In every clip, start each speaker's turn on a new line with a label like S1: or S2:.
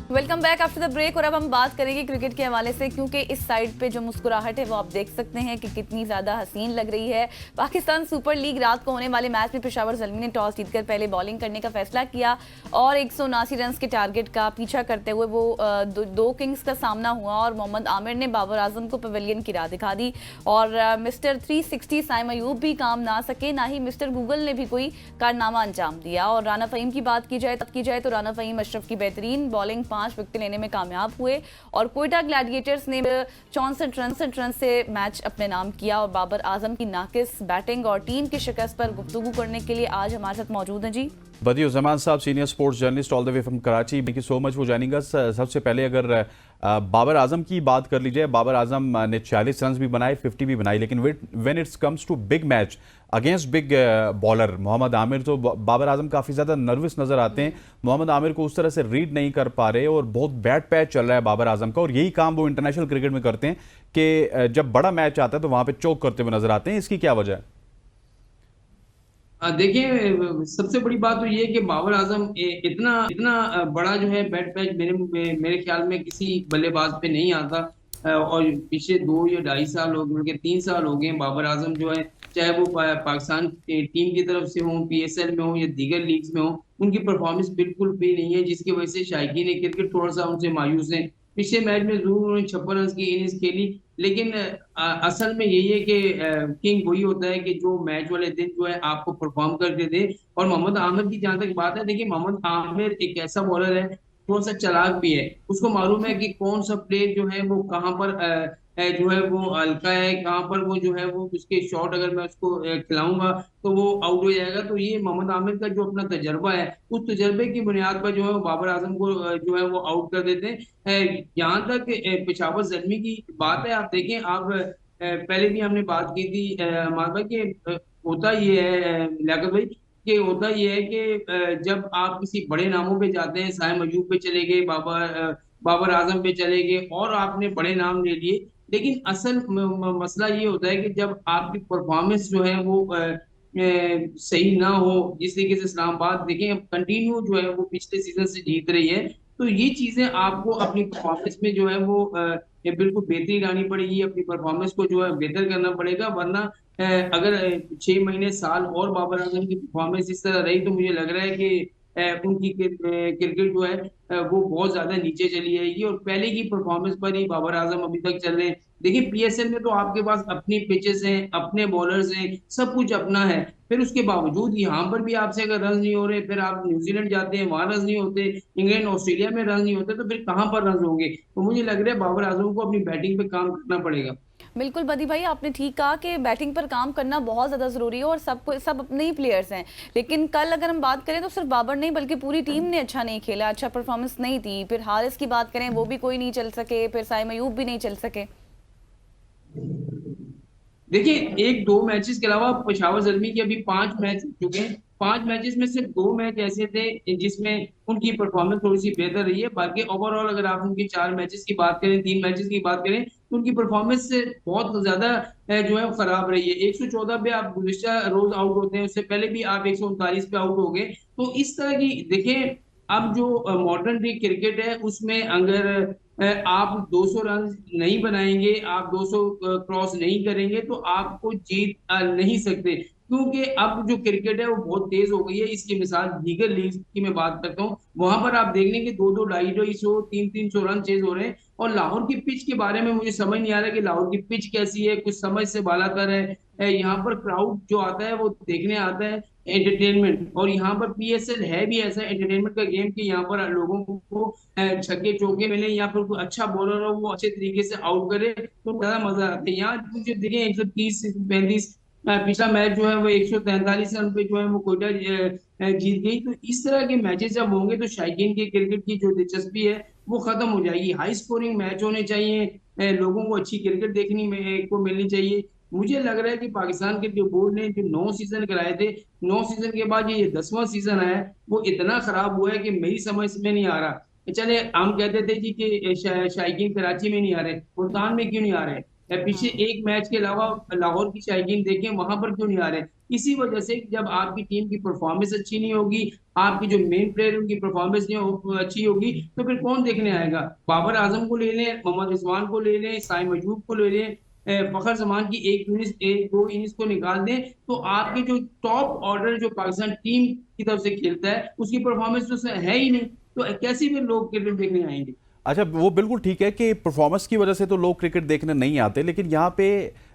S1: Welcome back after the break. और अब हम बात करेंगे क्रिकेट के हवाले से, क्योंकि इस साइड पे जो मुस्कुराहट है वो आप देख सकते हैं कि कितनी ज़्यादा हसीन लग रही है। पाकिस्तान सुपर लीग रात को होने वाले मैच में पेशावर ज़ल्मी ने टॉस जीतकर पहले बॉलिंग करने का फैसला किया और 179 रन के टारगेट का पीछा करते हुए वो दो किंग्स का सामना हुआ और मोहम्मद आमिर ने बाबर आजम को पवेलियन की राह दिखा दी। और मिस्टर 360 साइम अयूब भी काम ना सके, ना ही मिस्टर गूगल ने भी कोई कारनामा अंजाम दिया। और राना फ़हीम की बात की जाए तो राना फ़हीम अशरफ की बेहतरीन बॉलिंग 5 विकेट लेने में कामयाब हुए और कोयटा ग्लैडिएटर्स ने 64 रन से मैच अपने नाम किया। और बाबर आजम की नाकिस बैटिंग और टीम की शिकस्त पर गुफ्तगू करने के लिए आज हमारे साथ मौजूद हैं जी
S2: बदियुर जमान साहब, senior sports journalist all the way from Karachi. Thank you so much for joining us. सबसे पहले अगर बाबर आजम की बात कर ली जाए, बाबर आजम ने 40 रन भी बनाए, 50 भी बनाई, लेकिन when it's comes to big match against big bowler Mohammad Amir, तो बाबर आजम काफ़ी ज़्यादा नर्वस नज़र आते हैं। मोहम्मद आमिर को उस तरह से रीड नहीं कर पा रहे और बहुत बैड पैच चल रहा है बाबर आजम का। और यही काम वो इंटरनेशनल क्रिकेट में करते हैं कि जब बड़ा मैच आता है तो वहाँ पर चौक करते हुए नजर आते हैं। इसकी क्या वजह है?
S3: देखिए, सबसे बड़ी बात तो ये है कि बाबर आजम इतना इतना बड़ा जो है बैट पैच मेरे ख्याल में किसी बल्लेबाज पे नहीं आता। और पिछले 2 या 2.5 साल हो गए, 3 साल हो गए बाबर आजम जो है, चाहे वो पाकिस्तान टीम की तरफ से हो, पीएसएल में हो या दीगर लीग्स में हो, उनकी परफॉर्मेंस बिल्कुल भी नहीं है, जिसकी वजह से शायकीन क्रिकेट थोड़ा सा उनसे मायूस है। पिछले मैच में जरूर उन्होंने 56 रन की इनिंग्स खेली, लेकिन असल में यही है कि किंग वही होता है कि जो मैच वाले दिन जो है आपको परफॉर्म करके दे। और मोहम्मद आमिर की जहां तक बात है, देखिए मोहम्मद आमिर एक ऐसा बॉलर है, थोड़ा सा चालाक भी है। उसको मालूम है कि कौन सा प्ले जो है वो कहाँ पर जो है वो हल्का है, कहाँ पर वो जो है वो उसके शॉट अगर मैं उसको खिलाऊंगा तो वो आउट हो जाएगा। तो ये मोहम्मद आमिर का जो अपना तजर्बा है, उस तजर्बे की बुनियाद पर जो है वो बाबर आजम को जो है वो आउट कर देते हैं। यहाँ तक पेशावर जल्मी की बात है, आप देखें, आप पहले भी हमने बात की थी हमारे भाई कि होता ये है लियाकत भाई, कि होता ये है कि जब आप किसी बड़े नामों पे जाते हैं, साइम अयूब पे चले गए, बाबर आजम पे चले गए और आपने बड़े नाम ले लिए, लेकिन असल मसला ये होता है कि जब आपकी परफॉर्मेंस जो है वो सही ना हो। जिस तरीके से इस्लामाबाद देखें, अब कंटिन्यू जो है वो पिछले सीजन से जीत रही है, तो ये चीजें आपको अपनी परफॉर्मेंस में जो है वो ये बिल्कुल बेहतरी लानी पड़ेगी, अपनी परफॉर्मेंस को जो है बेहतर करना पड़ेगा। वरना अगर 6 महीने साल और बाबर आजम की परफॉर्मेंस इस तरह रही तो मुझे लग रहा है कि उनकी क्रिकेट जो है वो बहुत ज्यादा नीचे चली जाएगी और पहले की परफॉर्मेंस पर ही बाबर आजम अभी तक चल रहे हैं। देखिए, पीएसएल में तो आपके पास अपनी पिचेस हैं, अपने बॉलर्स हैं, सब कुछ अपना है, फिर उसके बावजूद यहाँ पर भी आपसे अगर रन नहीं हो रहे, फिर आप न्यूजीलैंड जाते हैं, वहां रन नहीं होते, इंग्लैंड ऑस्ट्रेलिया में रन नहीं होते, तो फिर कहाँ पर रन होंगे? तो मुझे लग रहा है बाबर आजम को अपनी बैटिंग पे काम करना पड़ेगा।
S1: बिल्कुल बदी भाई, आपने ठीक कहा कि बैटिंग पर काम करना बहुत ज़्यादा ज़रूरी है और सब अपने ही प्लेयर्स हैं। लेकिन कल अगर हम बात करें तो सिर्फ बाबर नहीं बल्कि पूरी टीम ने अच्छा नहीं खेला, अच्छा परफॉर्मेंस नहीं थी। फिर हारिस की बात करें, वो भी कोई नहीं चल सके, फिर साइम अयूब भी नहीं चल सके।
S3: देखिए, 1-2 मैचेस के अलावा पेशावर जल्मी के अभी 5 मैच हो चुके हैं। 5 मैचेस में सिर्फ 2 मैच ऐसे थे जिसमें उनकी परफॉर्मेंस थोड़ी सी बेहतर रही है। बाकी ओवरऑल अगर आप उनके 4 मैचेस की बात करें, 3 मैचेस की बात करें, तो उनकी परफॉर्मेंस बहुत ज्यादा जो है वो खराब रही है। 114 पे आप गुज़िश्ता रोज आउट होते हैं, उससे पहले भी आप 139 पे आउट हो गए। तो इस तरह की देखें, अब जो मॉडर्न डे क्रिकेट है उसमें अगर आप 200 रन नहीं बनाएंगे, आप 200 क्रॉस नहीं करेंगे, तो आपको जीत नहीं सकते, क्योंकि अब जो क्रिकेट है वो बहुत तेज हो गई है। इसकी मिसाल दीगर लीग की मैं बात करता हूँ, वहां पर आप देख लेंगे 2-2, 250, 300 रन चेज हो रहे हैं। और लाहौर की पिच के बारे में मुझे समझ नहीं आ रहा कि लाहौर की पिच कैसी है, कुछ समझ से बालातर है। यहाँ पर क्राउड जो आता है वो देखने आता है एंटरटेनमेंट, और यहाँ पर पीएसएल है भी ऐसा एंटरटेनमेंट का गेम कि यहाँ पर लोगों को छक्के चौके मिले या फिर कोई अच्छा बॉलर हो वो अच्छे तरीके से आउट करे तो ज्यादा मजा आता है। यहाँ मुझे देखिए 130 से 135 पिछला मैच जो है वो 143 रन पे जो है वो कोयटा जीत गई। तो इस तरह के मैचेस जब होंगे तो शायकीन की क्रिकेट की जो दिलचस्पी है वो खत्म हो जाएगी। हाई स्कोरिंग मैच होने चाहिए, लोगों को अच्छी क्रिकेट देखनी को मिलनी चाहिए। मुझे लग रहा है कि पाकिस्तान के जो बोर्ड ने जो 9 सीजन कराए थे, 9 सीजन के बाद ये 10वां सीजन है, वो इतना खराब हुआ है कि मेरी समझ में नहीं आ रहा। चले हम कहते थे जी कि शायकीन कराची में नहीं आ रहे, मुल्तान में क्यों नहीं आ रहे? पीछे एक मैच के अलावा लाहौर की शायकीन देखें वहां पर क्यों नहीं आ रहे? इसी वजह से जब आपकी टीम की परफॉर्मेंस अच्छी नहीं होगी, आपकी जो मेन प्लेयर उनकी परफॉर्मेंस नहीं अच्छी होगी, तो फिर कौन देखने आएगा? बाबर आजम को ले लें, मोहम्मद रिजवान को ले लें, साइम अयूब को ले लें, फखर जमान की एक दो इनिंग्स को निकाल दें, तो आपके जो टॉप ऑर्डर जो पाकिस्तान टीम की तरफ से खेलता है उसकी परफॉर्मेंस तो है ही नहीं, तो कैसे भी लोग क्रिकेट देखने आएंगे?
S2: अच्छा, वो बिल्कुल ठीक है कि परफॉर्मेंस की वजह से तो लोग क्रिकेट देखने नहीं आते, लेकिन यहाँ पे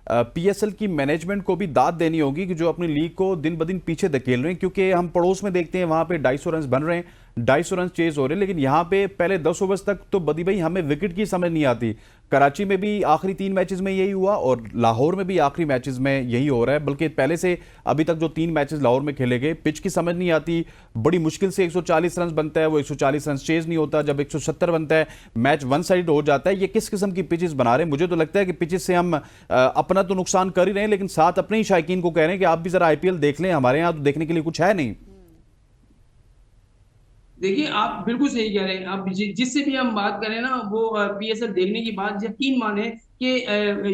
S2: पीएसएल की मैनेजमेंट को भी दाद देनी होगी कि जो अपनी लीग को दिन ब दिन पीछे धकेल रहे हैं, क्योंकि हम पड़ोस में देखते हैं वहां पे 250 रन बन रहे हैं, 250 रन चेज हो रहे हैं, लेकिन यहाँ पे पहले 10 ओवर्स तक तो बदी भाई हमें विकेट की समझ नहीं आती। कराची में भी आखिरी 3 मैचेस में यही हुआ और लाहौर में भी आखिरी मैचेस में यही हो रहा है, बल्कि पहले से अभी तक जो 3 मैचेस लाहौर में खेले गए, पिच की समझ नहीं आती। बड़ी मुश्किल से 140 रन बनता है, वो 140 रन चेज नहीं होता, जब 170 बनता है मैच वन साइड हो जाता है। ये किस किस्म की पिचेस बना रहे हैं? मुझे तो लगता है कि पिचेस से हम अपना तो नुकसान कर ही रहे हैं, लेकिन साथ अपने ही शायकीन को कह रहे हैं कि आप भी जरा आईपीएल देख लें, हमारे यहाँ तो देखने के लिए कुछ है नहीं।
S3: देखिए, आप बिल्कुल सही कह रहे हैं। आप जिससे भी हम बात करें ना, वो पीएसएल देखने की बात यकीन माने कि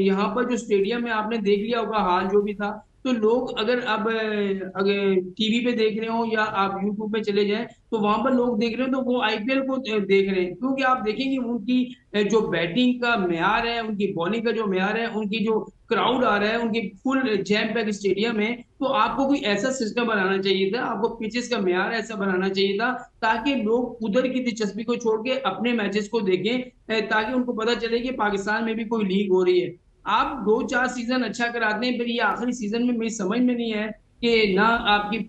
S3: यहाँ पर जो स्टेडियम है आपने देख लिया होगा हाल जो भी था, तो लोग अगर अब अगर टीवी पे देख रहे हो या आप यूट्यूब पे चले जाएं, तो वहां पर लोग देख रहे हो तो वो आईपीएल को देख रहे हैं, क्योंकि आप देखेंगे उनकी जो बैटिंग का मेयार है, उनकी बॉलिंग का जो मेयार है, उनकी जो क्राउड आ रहा है, उनकी फुल जैम पैक स्टेडियम है, तो आपको कोई ऐसा सिस्टम बनाना चाहिए था, आपको पिचेस का मेयार ऐसा बनाना चाहिए था ताकि लोग उधर की दिलचस्पी को छोड़ के अपने मैचेस को देखें, ताकि उनको पता चले कि पाकिस्तान में भी कोई लीग हो रही है। आप 2-4 सीजन अच्छा कराते हैं, फिर ये आखिरी सीजन में मेरी समझ में नहीं है कि ना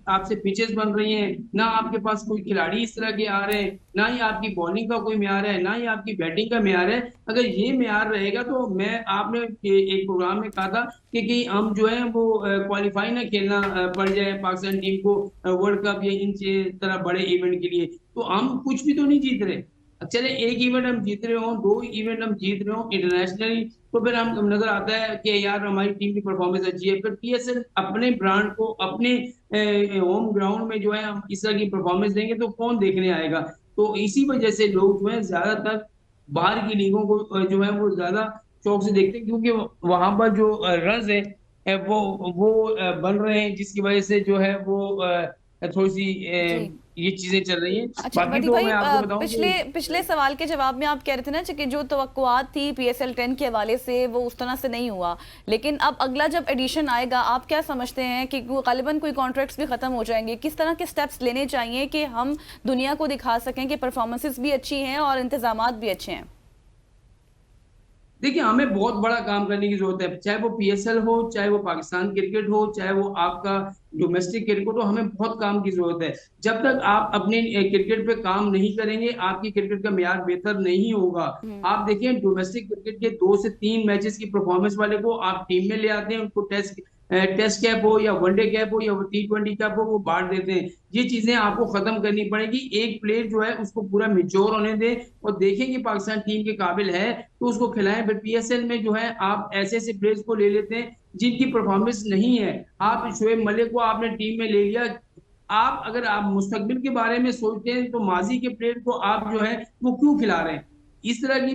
S3: आपसे पिचेस बन रही हैं, ना आपके पास कोई खिलाड़ी इस तरह के आ रहे हैं, ना ही आपकी बॉलिंग का कोई म्यार है, ना ही आपकी बैटिंग का म्यार है। अगर ये म्यार रहेगा तो मैं आपने एक प्रोग्राम में कहा था कि हम जो है वो क्वालिफाई ना खेलना पड़ जाए पाकिस्तान टीम को वर्ल्ड कप या इन तरह बड़े इवेंट के लिए, तो हम कुछ भी तो नहीं जीत रहे। चले एक इवेंट हम जीत रहे हो, 2 इवेंट हम जीत रहे हो इंटरनेशनली, तो फिर हम नजर आता है कि यार हमारी टीम की परफॉर्मेंस अच्छी है। फिर पीएसएल अपने ब्रांड को अपने होम ग्राउंड में जो है हम इस तरह की परफॉर्मेंस देंगे तो कौन देखने आएगा? तो इसी वजह से लोग जो है ज्यादातर बाहर की लीगों को जो है वो ज्यादा शौक से देखते हैं, क्योंकि वहां पर जो रन है वो बन रहे हैं, जिसकी वजह से जो है वो थोड़ी सी
S1: जी।
S3: ये चीजें चल रही हैं।
S1: अच्छा
S3: बाकी
S1: वदी
S3: तो
S1: भाई,
S3: मैं आपको बताऊं
S1: पिछले
S3: कि
S1: पिछले सवाल के जवाब में आप कह रहे थे ना कि जो तवक्कुआत थी पीएसएल 10 के हवाले से वो उस तरह से नहीं हुआ, लेकिन अब अगला जब एडिशन आएगा आप क्या समझते हैं कि गालिबन कोई कॉन्ट्रैक्ट्स भी खत्म हो जाएंगे? किस तरह के स्टेप्स लेने चाहिए कि हम दुनिया को दिखा सकें कि परफॉर्मेंसेस भी अच्छी हैं और इंतजामात भी अच्छे हैं?
S3: देखिए, हमें बहुत बड़ा काम करने की जरूरत है, चाहे वो पीएसएल हो, चाहे वो पाकिस्तान क्रिकेट हो, चाहे वो आपका डोमेस्टिक क्रिकेट हो, हमें बहुत काम की जरूरत है। जब तक आप अपने क्रिकेट पे काम नहीं करेंगे, आपकी क्रिकेट का मेयार बेहतर नहीं होगा। आप देखिए, डोमेस्टिक क्रिकेट के 2 से 3 मैचेस की परफॉर्मेंस वाले को आप टीम में ले आते हैं, उनको टेस्ट कैप हो या वनडे कैप हो या T20 कैप हो, वो बांट देते हैं। ये चीजें आपको खत्म करनी पड़ेगी। एक प्लेयर जो है उसको पूरा मेच्योर होने दें और देखें कि पाकिस्तान टीम के काबिल है तो उसको खिलाएं। फिर पीएसएल में जो है आप ऐसे ऐसे प्लेयर्स को ले लेते हैं जिनकी परफॉर्मेंस नहीं है। आप शोएब मलिक को आपने टीम में ले लिया, आप अगर आप मुस्तकबिल के बारे में सोचते हैं तो माजी के प्लेयर को आप जो है वो क्यों खिला रहे हैं? इस तरह की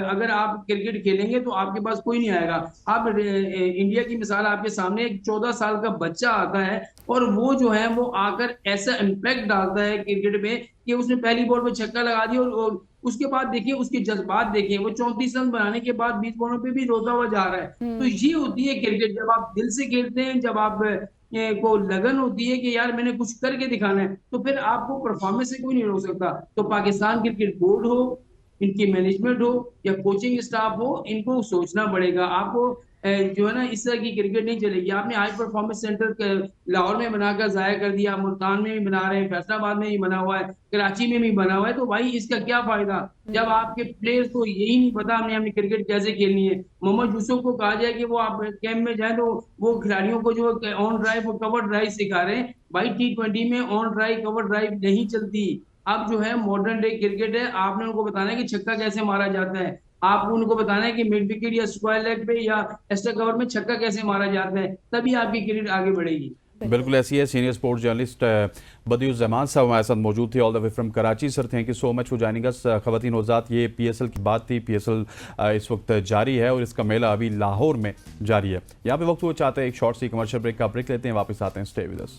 S3: अगर आप क्रिकेट खेलेंगे तो आपके पास कोई नहीं आएगा। आप इंडिया की मिसाल आपके सामने, एक 14 साल का बच्चा आता है और वो जो है वो आकर ऐसा इम्पैक्ट डालता है क्रिकेट में कि उसने पहली बॉल पे छक्का लगा दिया और उसके बाद देखिए उसके जज्बात देखिए, वो 34 रन बनाने के बाद 20 बॉलों पे भी रोता हुआ जा रहा है। तो ये होती है क्रिकेट, जब आप दिल से खेलते हैं, जब आप को लगन होती है कि यार मैंने कुछ करके दिखाना है, तो फिर आपको परफॉर्मेंस से कोई नहीं रोक सकता। तो पाकिस्तान क्रिकेट बोर्ड हो, इनकी मैनेजमेंट हो या कोचिंग स्टाफ हो, इनको सोचना पड़ेगा। आपको जो है ना इस तरह की क्रिकेट नहीं चलेगी। आपने हाई परफॉर्मेंस सेंटर लाहौर में बनाकर जाया कर दिया, मुल्तान में भी बना रहे हैं, फैसलाबाद में भी बना हुआ है, कराची में भी बना हुआ है, तो भाई इसका क्या फायदा जब आपके प्लेयर्स को यही नहीं पता हमने अपनी क्रिकेट कैसे खेलनी है। मोहम्मद यूसुफ को कहा जाए कि वो आप कैंप में जाए तो वो खिलाड़ियों को जो ऑन ड्राइव और कवर ड्राइव सिखा रहे हैं। भाई T20 में ऑन ड्राइव कवर ड्राइव नहीं चलती। अब जो है मॉडर्न डे क्रिकेट है, आपने उनको बताना है कि छक्का कैसे मारा जाता है, आपको उनको बताना है कि मिड विकेट या स्क्वायर लेग पे या एक्स्ट्रा कवर में छक्का कैसे मारा जाता है, तभी आपकी क्रिकेट आगे बढ़ेगी।
S2: बिल्कुल ऐसी है। सीनियर स्पोर्ट्स जर्नलिस्ट बदियुज़्ज़मान साहब हमारे साथ मौजूद थे all the way from Karachi. Sir thank you so much for joining us. ख़वातीन हज़रात, ये पीएसएल की बात थी। पीएसएल इस वक्त जारी है और इसका मेला अभी लाहौर में जारी है। यहाँ पे वक्त वो चाहते हैं एक शॉर्ट सी कमर्शियल ब्रेक का ब्रेक लेते हैं, वापस आते हैं। Stay with us.